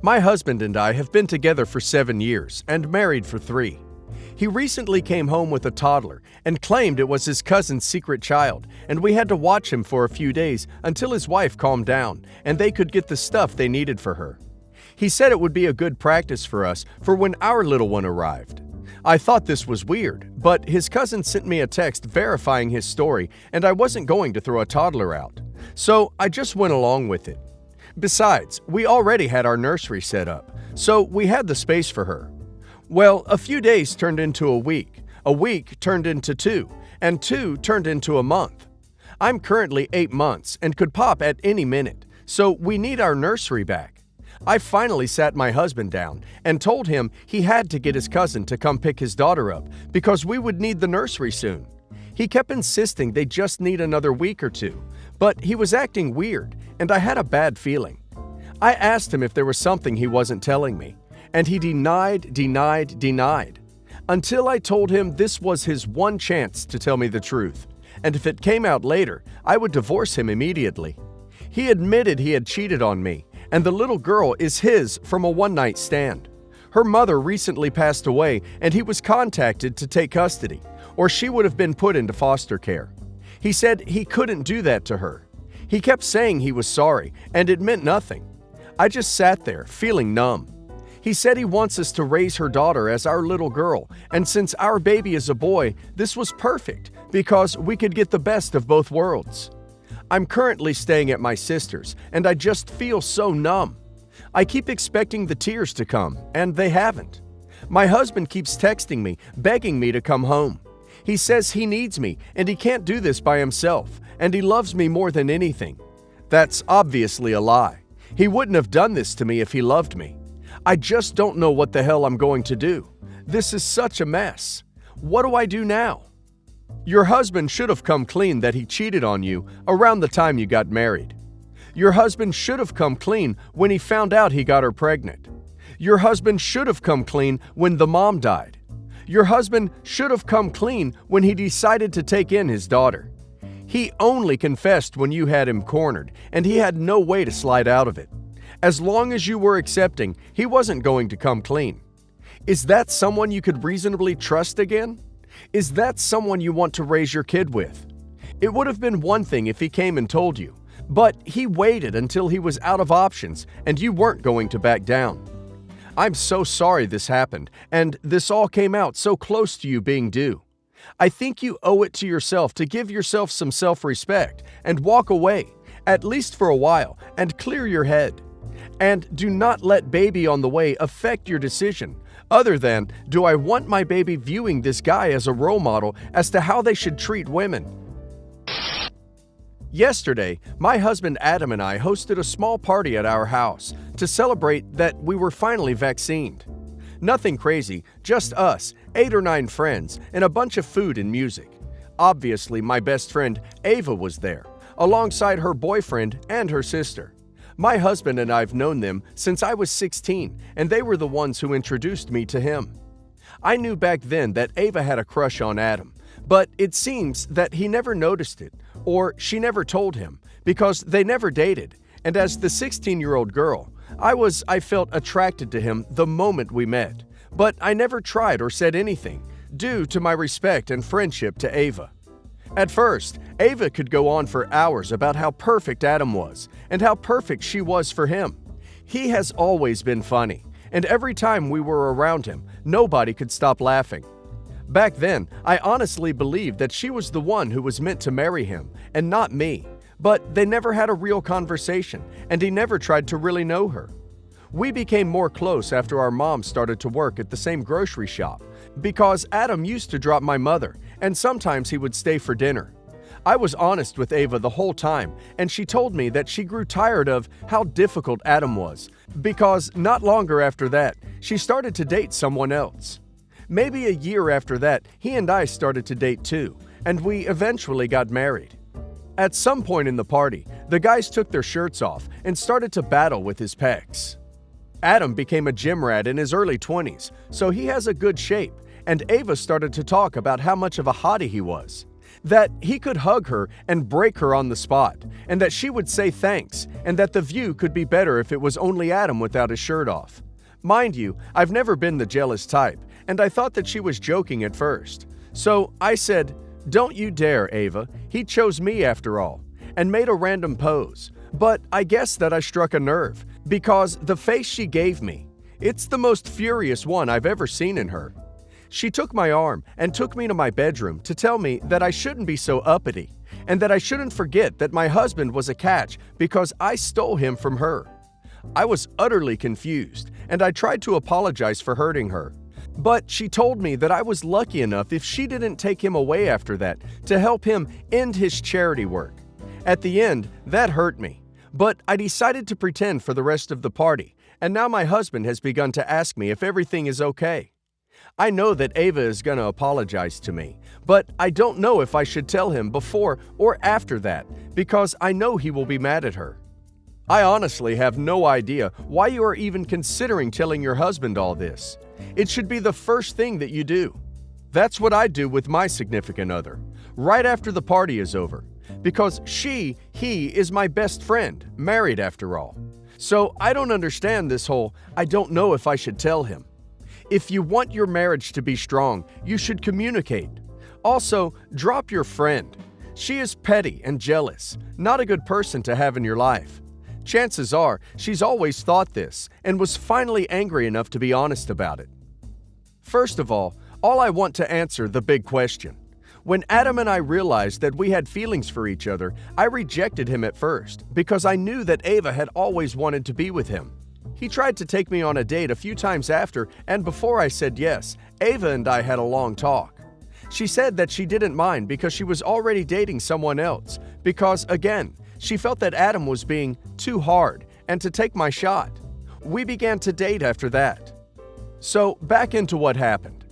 My husband and I have been together for 7 years and married for 3. He recently came home with a toddler and claimed it was his cousin's secret child, and we had to watch him for a few days until his wife calmed down and they could get the stuff they needed for her. He said it would be a good practice for us for when our little one arrived. I thought this was weird, but his cousin sent me a text verifying his story, and I wasn't going to throw a toddler out. So I just went along with it. Besides, we already had our nursery set up, so we had the space for her. Well, a few days turned into a week turned into 2, and 2 turned into a month. I'm currently 8 months and could pop at any minute, so we need our nursery back. I finally sat my husband down and told him he had to get his cousin to come pick his daughter up because we would need the nursery soon. He kept insisting they just need another week or 2, but he was acting weird and I had a bad feeling. I asked him if there was something he wasn't telling me, and he denied, until I told him this was his one chance to tell me the truth, and if it came out later, I would divorce him immediately. He admitted he had cheated on me, and the little girl is his from a one-night stand. Her mother recently passed away, and he was contacted to take custody, or she would have been put into foster care. He said he couldn't do that to her. He kept saying he was sorry, and it meant nothing. I just sat there, feeling numb. He said he wants us to raise her daughter as our little girl, and since our baby is a boy, this was perfect because we could get the best of both worlds. I'm currently staying at my sister's, and I just feel so numb. I keep expecting the tears to come, and they haven't. My husband keeps texting me, begging me to come home. He says he needs me, and he can't do this by himself, and he loves me more than anything. That's obviously a lie. He wouldn't have done this to me if he loved me. I just don't know what the hell I'm going to do. This is such a mess. What do I do now? Your husband should have come clean that he cheated on you around the time you got married. Your husband should have come clean when he found out he got her pregnant. Your husband should have come clean when the mom died. Your husband should have come clean when he decided to take in his daughter. He only confessed when you had him cornered, and he had no way to slide out of it. As long as you were accepting, he wasn't going to come clean. Is that someone you could reasonably trust again? Is that someone you want to raise your kid with? It would have been one thing if he came and told you, but he waited until he was out of options and you weren't going to back down. I'm so sorry this happened, and this all came out so close to you being due. I think you owe it to yourself to give yourself some self-respect and walk away, at least for a while, and clear your head. And do not let baby on the way affect your decision, other than, do I want my baby viewing this guy as a role model as to how they should treat women? Yesterday, my husband Adam and I hosted a small party at our house to celebrate that we were finally vaccinated. Nothing crazy, just us, 8 or 9 friends, and a bunch of food and music. Obviously, my best friend Ava was there, alongside her boyfriend and her sister. My husband and I've known them since I was 16, and they were the ones who introduced me to him. I knew back then that Ava had a crush on Adam, but it seems that he never noticed it, or she never told him, because they never dated, and as the 16-year-old girl, I felt attracted to him the moment we met, but I never tried or said anything, due to my respect and friendship to Ava. At first, Ava could go on for hours about how perfect Adam was and how perfect she was for him. He has always been funny, and every time we were around him, nobody could stop laughing. Back then, I honestly believed that she was the one who was meant to marry him and not me, but they never had a real conversation, and he never tried to really know her. We became more close after our mom started to work at the same grocery shop, because Adam used to drop my mother, and sometimes he would stay for dinner. I was honest with Ava the whole time, and she told me that she grew tired of how difficult Adam was, because not longer after that, she started to date someone else. Maybe a year after that, he and I started to date too, and we eventually got married. At some point in the party, the guys took their shirts off and started to battle with his pecs. Adam became a gym rat in his early 20s, so he has a good shape, and Ava started to talk about how much of a hottie he was. That he could hug her and break her on the spot, and that she would say thanks, and that the view could be better if it was only Adam without his shirt off. Mind you, I've never been the jealous type, and I thought that she was joking at first. So I said, "Don't you dare, Ava, he chose me after all," and made a random pose. But I guess that I struck a nerve, because the face she gave me, it's the most furious one I've ever seen in her. She took my arm and took me to my bedroom to tell me that I shouldn't be so uppity, and that I shouldn't forget that my husband was a catch because I stole him from her. I was utterly confused, and I tried to apologize for hurting her. But she told me that I was lucky enough if she didn't take him away after that to help him end his charity work. At the end, that hurt me, but I decided to pretend for the rest of the party, and now my husband has begun to ask me if everything is okay. I know that Ava is going to apologize to me, but I don't know if I should tell him before or after that because I know he will be mad at her. I honestly have no idea why you are even considering telling your husband all this. It should be the first thing that you do. That's what I do with my significant other, right after the party is over, because he is my best friend, married after all. So I don't understand this whole, I don't know if I should tell him. If you want your marriage to be strong, you should communicate. Also, drop your friend. She is petty and jealous, not a good person to have in your life. Chances are she's always thought this and was finally angry enough to be honest about it. First of all I want to answer the big question. When Adam and I realized that we had feelings for each other, I rejected him at first because I knew that Ava had always wanted to be with him. He tried to take me on a date a few times after, and before I said yes, Ava and I had a long talk. She said that she didn't mind because she was already dating someone else, because, again, she felt that Adam was being too hard and to take my shot. We began to date after that. So, back into what happened.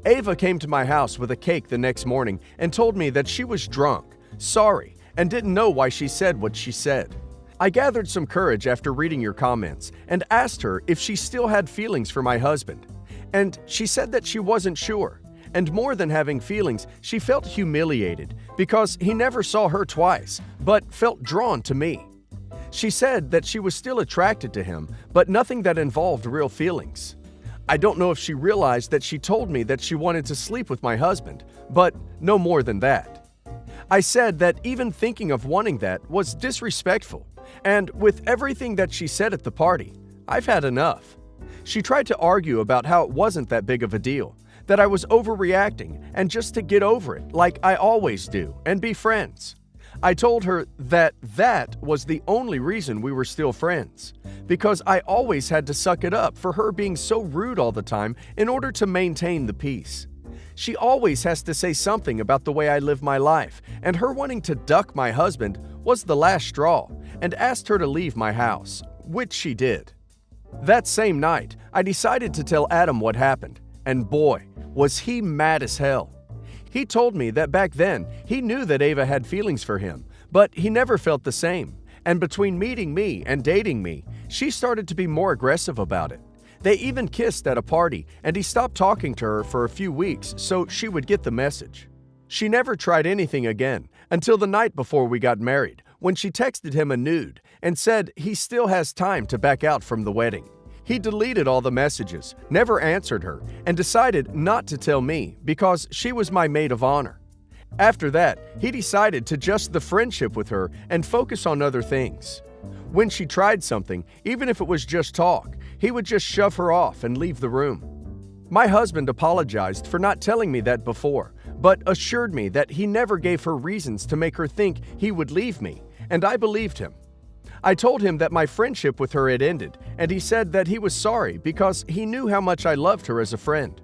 Ava came to my house with a cake the next morning and told me that she was drunk, sorry, and didn't know why she said what she said. I gathered some courage after reading your comments and asked her if she still had feelings for my husband. And she said that she wasn't sure. And more than having feelings, she felt humiliated because he never saw her twice, but felt drawn to me. She said that she was still attracted to him, but nothing that involved real feelings. I don't know if she realized that she told me that she wanted to sleep with my husband, but no more than that. I said that even thinking of wanting that was disrespectful. And with everything that she said at the party, I've had enough. She tried to argue about how it wasn't that big of a deal, that I was overreacting and just to get over it like I always do and be friends. I told her that that was the only reason we were still friends, because I always had to suck it up for her being so rude all the time in order to maintain the peace. She always has to say something about the way I live my life, and her wanting to duck my husband was the last straw, and asked her to leave my house, which she did. That same night, I decided to tell Adam what happened, and boy, was he mad as hell. He told me that back then, he knew that Ava had feelings for him, but he never felt the same, and between meeting me and dating me, she started to be more aggressive about it. They even kissed at a party, and he stopped talking to her for a few weeks so she would get the message. She never tried anything again until the night before we got married, when she texted him a nude and said he still has time to back out from the wedding. He deleted all the messages, never answered her, and decided not to tell me because she was my maid of honor. After that, he decided to just the friendship with her and focus on other things. When she tried something, even if it was just talk, he would just shove her off and leave the room. My husband apologized for not telling me that before, but assured me that he never gave her reasons to make her think he would leave me, and I believed him. I told him that my friendship with her had ended, and he said that he was sorry because he knew how much I loved her as a friend.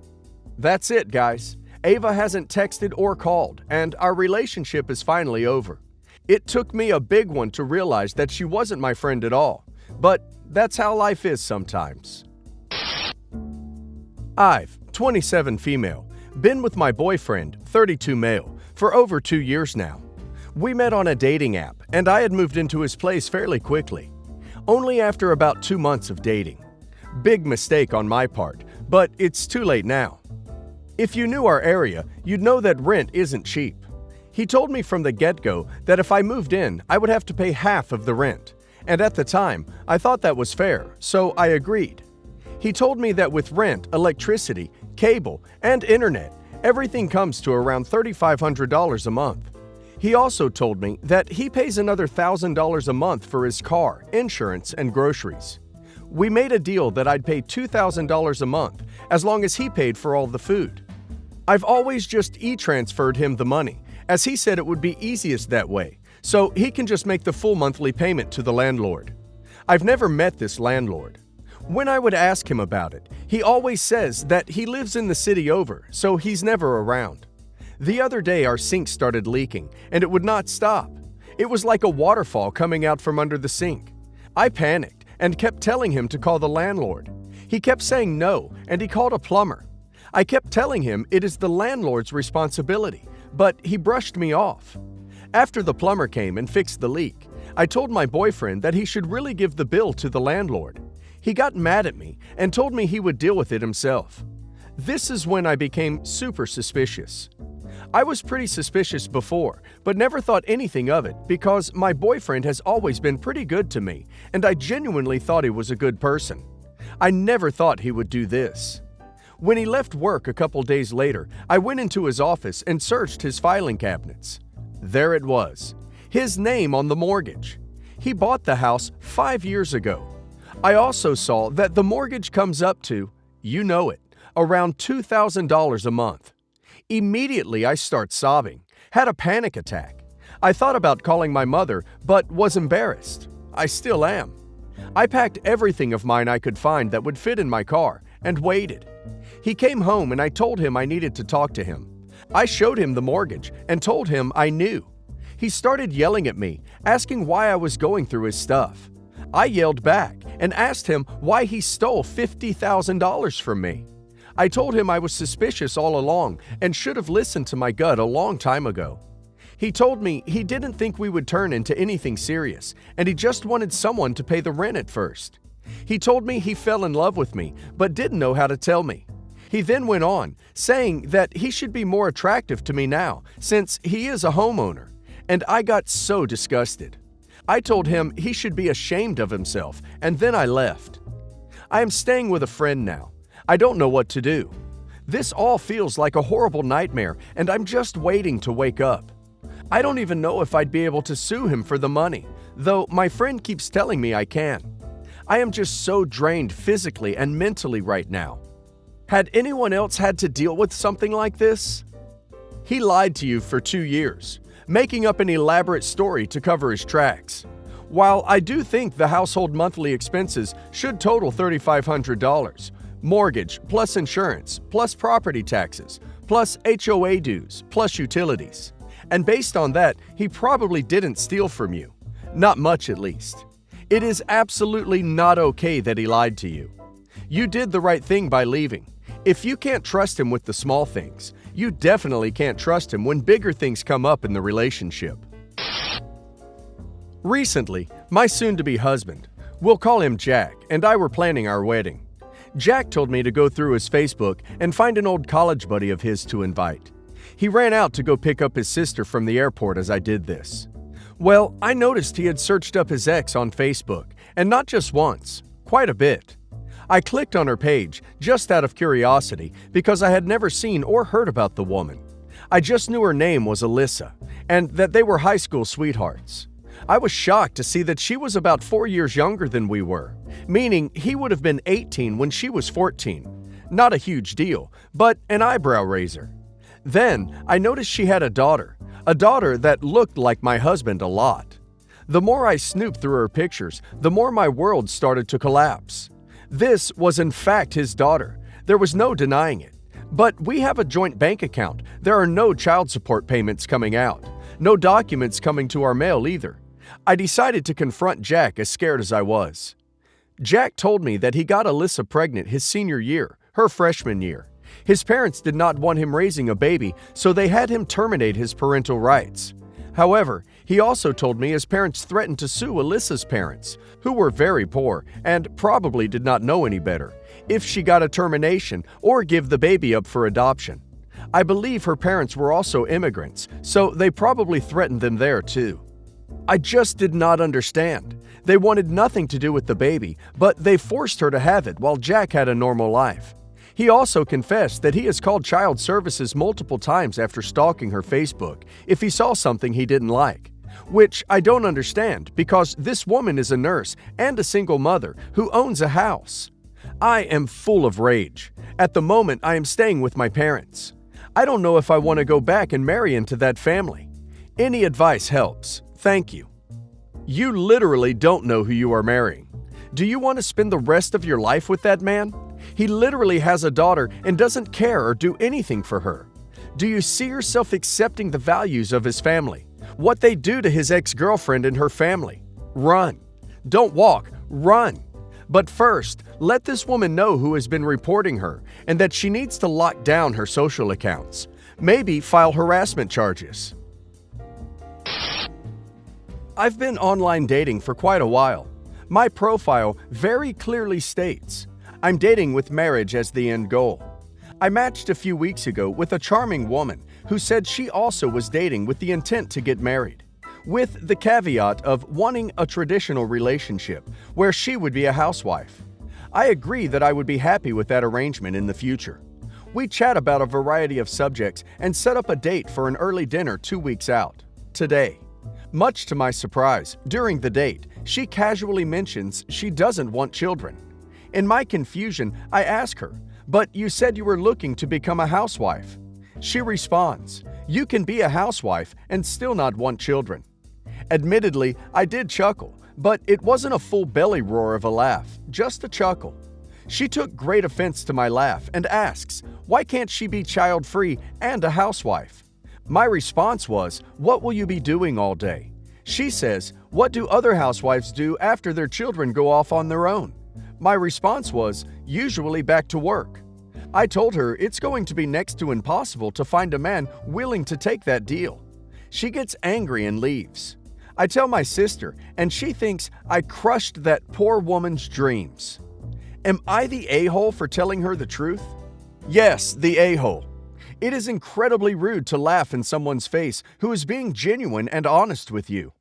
That's it, guys. Ava hasn't texted or called, and our relationship is finally over. It took me a big one to realize that she wasn't my friend at all, but that's how life is sometimes. I've, 27 female, been with my boyfriend, 32 male, for over 2 years now. We met on a dating app, and I had moved into his place fairly quickly, only after about 2 months of dating. Big mistake on my part, but it's too late now. If you knew our area, you'd know that rent isn't cheap. He told me from the get-go that if I moved in, I would have to pay half of the rent. And at the time, I thought that was fair, so I agreed. He told me that with rent, electricity, cable, and internet, everything comes to around $3,500 a month. He also told me that he pays another $1,000 a month for his car, insurance, and groceries. We made a deal that I'd pay $2,000 a month as long as he paid for all the food. I've always just e-transferred him the money, as he said it would be easiest that way, so he can just make the full monthly payment to the landlord. I've never met this landlord. When I would ask him about it, he always says that he lives in the city over, so he's never around. The other day our sink started leaking, and it would not stop. It was like a waterfall coming out from under the sink. I panicked and kept telling him to call the landlord. He kept saying no, and he called a plumber. I kept telling him it is the landlord's responsibility, but he brushed me off. After the plumber came and fixed the leak, I told my boyfriend that he should really give the bill to the landlord. He got mad at me and told me he would deal with it himself. This is when I became super suspicious. I was pretty suspicious before, but never thought anything of it because my boyfriend has always been pretty good to me, and I genuinely thought he was a good person. I never thought he would do this. When he left work a couple days later, I went into his office and searched his filing cabinets. There it was, his name on the mortgage. He bought the house 5 years ago. I also saw that the mortgage comes up to, you know it, around $2,000 a month. Immediately I start sobbing, had a panic attack. I thought about calling my mother, but was embarrassed. I still am. I packed everything of mine I could find that would fit in my car and waited. He came home and I told him I needed to talk to him. I showed him the mortgage and told him I knew. He started yelling at me, asking why I was going through his stuff. I yelled back and asked him why he stole $50,000 from me. I told him I was suspicious all along and should have listened to my gut a long time ago. He told me he didn't think we would turn into anything serious and he just wanted someone to pay the rent at first. He told me he fell in love with me but didn't know how to tell me. He then went on, saying that he should be more attractive to me now since he is a homeowner, and I got so disgusted. I told him he should be ashamed of himself, and then I left. I am staying with a friend now. I don't know what to do. This all feels like a horrible nightmare, and I'm just waiting to wake up. I don't even know if I'd be able to sue him for the money, though my friend keeps telling me I can. I am just so drained physically and mentally right now. Had anyone else had to deal with something like this? He lied to you for 2 years, making up an elaborate story to cover his tracks. While I do think the household monthly expenses should total $3,500, mortgage plus insurance plus property taxes plus HOA dues plus utilities. And based on that, he probably didn't steal from you. Not much at least. It is absolutely not okay that he lied to you. You did the right thing by leaving. If you can't trust him with the small things, you definitely can't trust him when bigger things come up in the relationship. Recently, my soon-to-be husband, we'll call him Jack, and I were planning our wedding. Jack told me to go through his Facebook and find an old college buddy of his to invite. He ran out to go pick up his sister from the airport as I did this. Well, I noticed he had searched up his ex on Facebook, and not just once, quite a bit. I clicked on her page just out of curiosity because I had never seen or heard about the woman. I just knew her name was Alyssa and that they were high school sweethearts. I was shocked to see that she was about 4 years younger than we were, meaning he would have been 18 when she was 14. Not a huge deal, but an eyebrow raiser. Then I noticed she had a daughter that looked like my husband a lot. The more I snooped through her pictures, the more my world started to collapse. This was in fact his daughter. There was no denying it. But we have a joint bank account. There are no child support payments coming out. No documents coming to our mail either. I decided to confront Jack as scared as I was. Jack told me that he got Alyssa pregnant his senior year, her freshman year. His parents did not want him raising a baby, so they had him terminate his parental rights. However, he also told me his parents threatened to sue Alyssa's parents, who were very poor and probably did not know any better, if she got a termination or give the baby up for adoption. I believe her parents were also immigrants, so they probably threatened them there too. I just did not understand. They wanted nothing to do with the baby, but they forced her to have it while Jack had a normal life. He also confessed that he has called child services multiple times after stalking her Facebook if he saw something he didn't like. Which I don't understand because this woman is a nurse and a single mother who owns a house. I am full of rage. At the moment, I am staying with my parents. I don't know if I want to go back and marry into that family. Any advice helps. Thank you. You literally don't know who you are marrying. Do you want to spend the rest of your life with that man? He literally has a daughter and doesn't care or do anything for her. Do you see yourself accepting the values of his family? What they do to his ex-girlfriend and her family? Run. Don't walk, run. But first, let this woman know who has been reporting her and that she needs to lock down her social accounts. Maybe file harassment charges. I've been online dating for quite a while. My profile very clearly states, I'm dating with marriage as the end goal. I matched a few weeks ago with a charming woman who said she also was dating with the intent to get married, with the caveat of wanting a traditional relationship where she would be a housewife. I agree that I would be happy with that arrangement in the future. We chat about a variety of subjects and set up a date for an early dinner 2 weeks out, today. Much to my surprise, during the date, she casually mentions she doesn't want children. In my confusion, I ask her, "But you said you were looking to become a housewife." She responds, "You can be a housewife and still not want children." Admittedly, I did chuckle, but it wasn't a full belly roar of a laugh, just a chuckle. She took great offense to my laugh and asks, why can't she be child-free and a housewife? My response was, what will you be doing all day? She says, what do other housewives do after their children go off on their own? My response was, usually back to work. I told her it's going to be next to impossible to find a man willing to take that deal. She gets angry and leaves. I tell my sister, and she thinks I crushed that poor woman's dreams. Am I the a-hole for telling her the truth? Yes, the a-hole. It is incredibly rude to laugh in someone's face who is being genuine and honest with you.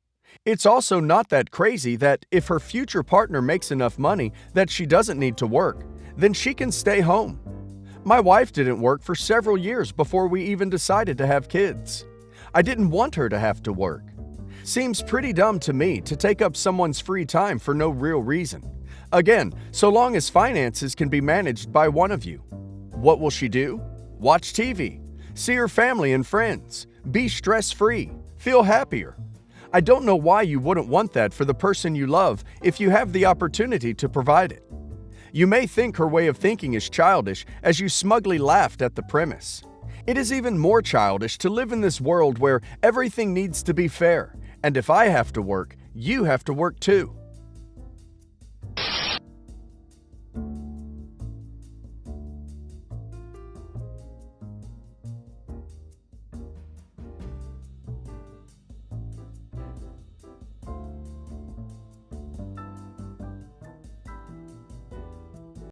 It's also not that crazy that if her future partner makes enough money that she doesn't need to work, then she can stay home. My wife didn't work for several years before we even decided to have kids. I didn't want her to have to work. Seems pretty dumb to me to take up someone's free time for no real reason. Again, so long as finances can be managed by one of you. What will she do? Watch TV, see her family and friends, be stress-free, feel happier. I don't know why you wouldn't want that for the person you love if you have the opportunity to provide it. You may think her way of thinking is childish as you smugly laughed at the premise. It is even more childish to live in this world where everything needs to be fair, and if I have to work, you have to work too.